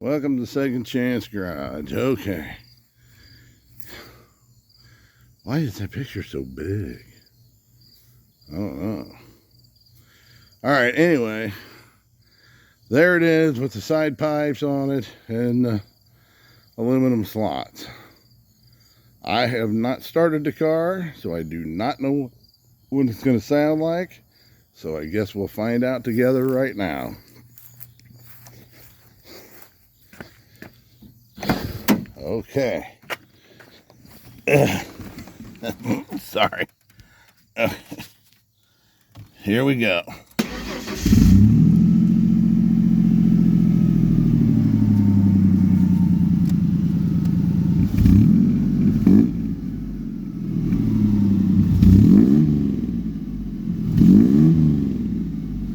Welcome to Second Chance Garage. Okay. Why is that picture so big? I don't know. Alright, anyway. There it is with the side pipes on it and the aluminum slots. I have not started the car, so I do not know what it's going to sound like. So I guess we'll find out together right now. Okay. Sorry. Here we go.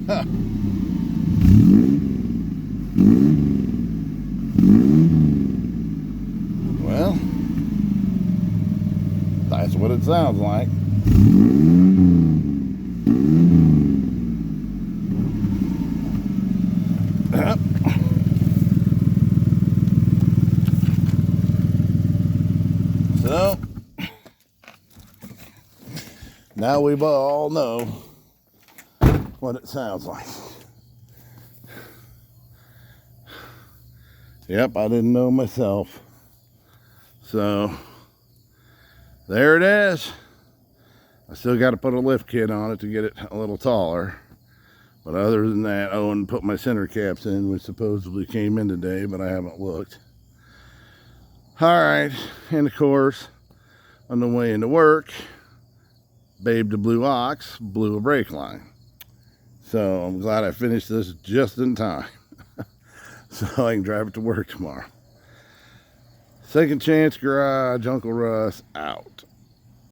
Huh. Well, that's what it sounds like. So, now we all know what it sounds like. Yep, I didn't know myself. So, there it is. I still got to put a lift kit on it to get it a little taller. But other than that, oh, and put my center caps in, which supposedly came in today, but I haven't looked. Alright, and of course, on the way into work, Babe the Blue Ox blew a brake line. So I'm glad I finished this just in time. So I can drive it to work tomorrow. Second Chance Garage, Uncle Russ, out.